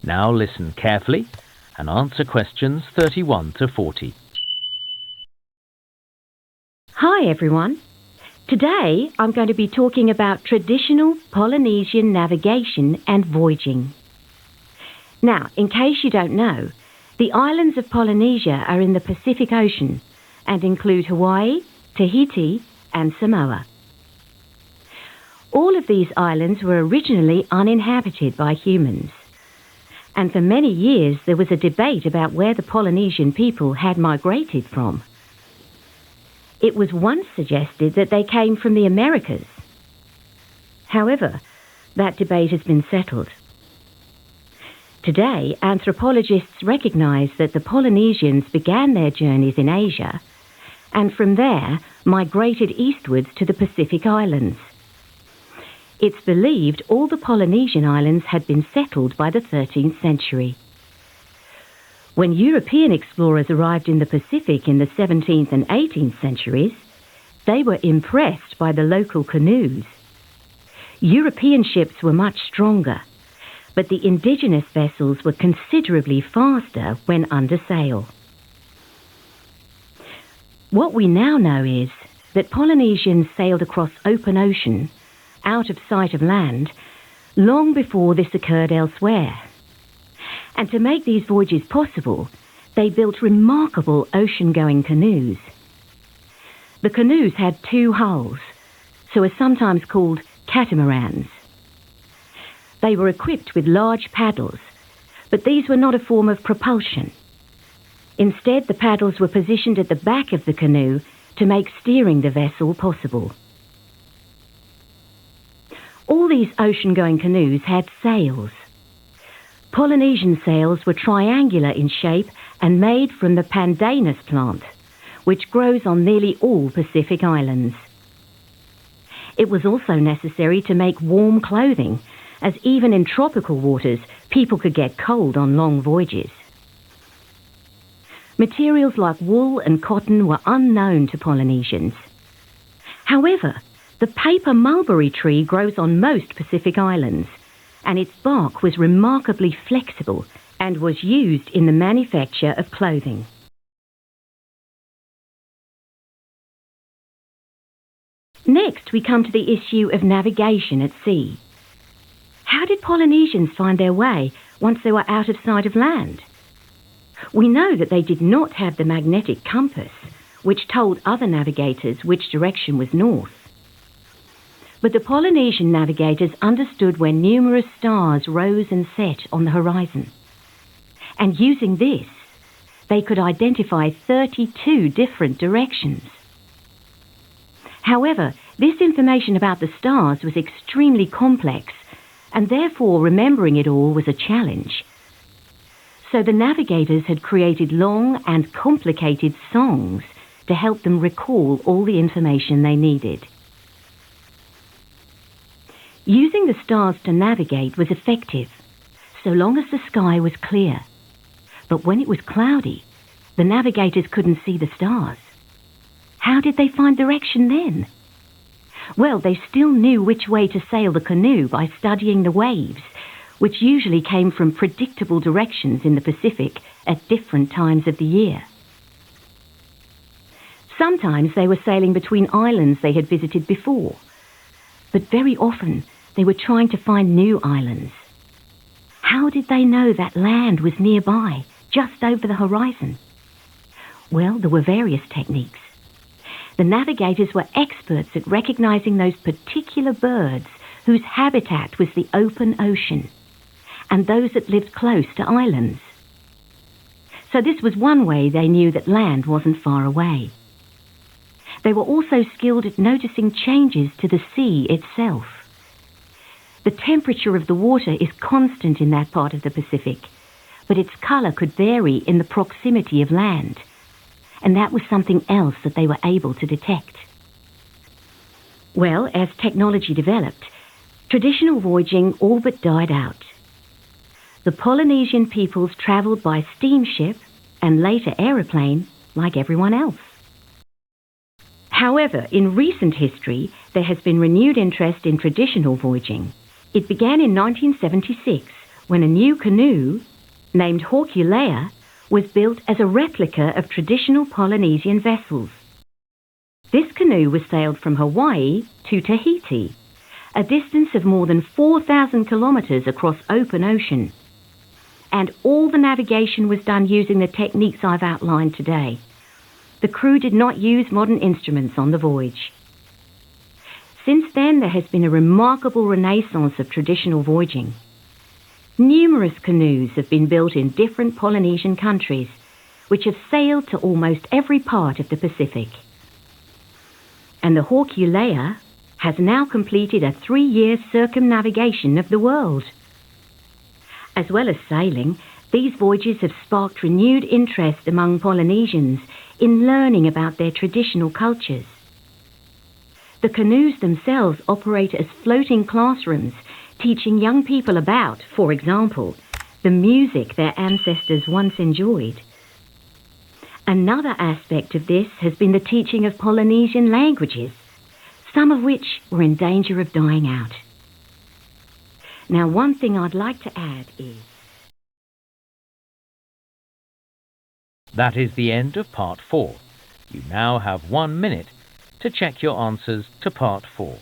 Now listen carefully and answer questions 31 to 40. Hi everyone. Today I'm going to be talking about traditional Polynesian navigation and voyaging. Now, in case you don't know, the islands of Polynesia are in the Pacific Ocean and include Hawaii, Tahiti and Samoa. All of these islands were originally uninhabited by humans, and for many years there was a debate about where the Polynesian people had migrated from. It was once suggested that they came from the Americas. However, that debate has been settled. Today, anthropologists recognise that the Polynesians began their journeys in Asia and from there migrated eastwards to the Pacific Islands. It's believed all the Polynesian islands had been settled by the 13th century. When European explorers arrived in the Pacific in the 17th and 18th centuries, they were impressed by the local canoes. European ships were much stronger, but the indigenous vessels were considerably faster when under sail. What we now know is that Polynesians sailed across open ocean, out of sight of land, long before this occurred elsewhere. And to make these voyages possible, they built remarkable ocean-going canoes. The canoes had two hulls, so are sometimes called catamarans. They were equipped with large paddles, but these were not a form of propulsion. Instead, the paddles were positioned at the back of the canoe to make steering the vessel possible. All these ocean-going canoes had sails. Polynesian sails were triangular in shape and made from the pandanus plant, which grows on nearly all Pacific islands. It was also necessary to make warm clothing, as even in tropical waters, people could get cold on long voyages. Materials like wool and cotton were unknown to Polynesians. However, the paper mulberry tree grows on most Pacific islands, and its bark was remarkably flexible and was used in the manufacture of clothing. Next, we come to the issue of navigation at sea. How did Polynesians find their way once they were out of sight of land? We know that they did not have the magnetic compass, which told other navigators which direction was north. But the Polynesian navigators understood where numerous stars rose and set on the horizon. And using this, they could identify 32 different directions. However, this information about the stars was extremely complex, and therefore remembering it all was a challenge. So the navigators had created long and complicated songs to help them recall all the information they needed. Using the stars to navigate was effective, so long as the sky was clear. But when it was cloudy, the navigators couldn't see the stars. How did they find direction then? Well, they still knew which way to sail the canoe by studying the waves, which usually came from predictable directions in the Pacific at different times of the year. Sometimes they were sailing between islands they had visited before, but very often they were trying to find new islands. How did they know that land was nearby, just over the horizon? Well, there were various techniques. The navigators were experts at recognizing those particular birds whose habitat was the open ocean, and those that lived close to islands. So this was one way they knew that land wasn't far away. They were also skilled at noticing changes to the sea itself. The temperature of the water is constant in that part of the Pacific, but its colour could vary in the proximity of land, and that was something else that they were able to detect. Well, as technology developed, traditional voyaging all but died out. The Polynesian peoples travelled by steamship and later aeroplane like everyone else. However, in recent history, there has been renewed interest in traditional voyaging. It began in 1976 when a new canoe, named Horculea, was built as a replica of traditional Polynesian vessels. This canoe was sailed from Hawaii to Tahiti, a distance of more than 4,000 kilometers across open ocean. And all the navigation was done using the techniques I've outlined today. The crew did not use modern instruments on the voyage. Since then, there has been a remarkable renaissance of traditional voyaging. Numerous canoes have been built in different Polynesian countries, which have sailed to almost every part of the Pacific. And the Horculea has now completed a 3-year circumnavigation of the world. As well as sailing, these voyages have sparked renewed interest among Polynesians in learning about their traditional cultures. The canoes themselves operate as floating classrooms, teaching young people about, for example, the music their ancestors once enjoyed. Another aspect of this has been the teaching of Polynesian languages, some of which were in danger of dying out. Now, one thing I'd like to add is... That is the end of Part 4. You now have 1 minute to check your answers to Part 4.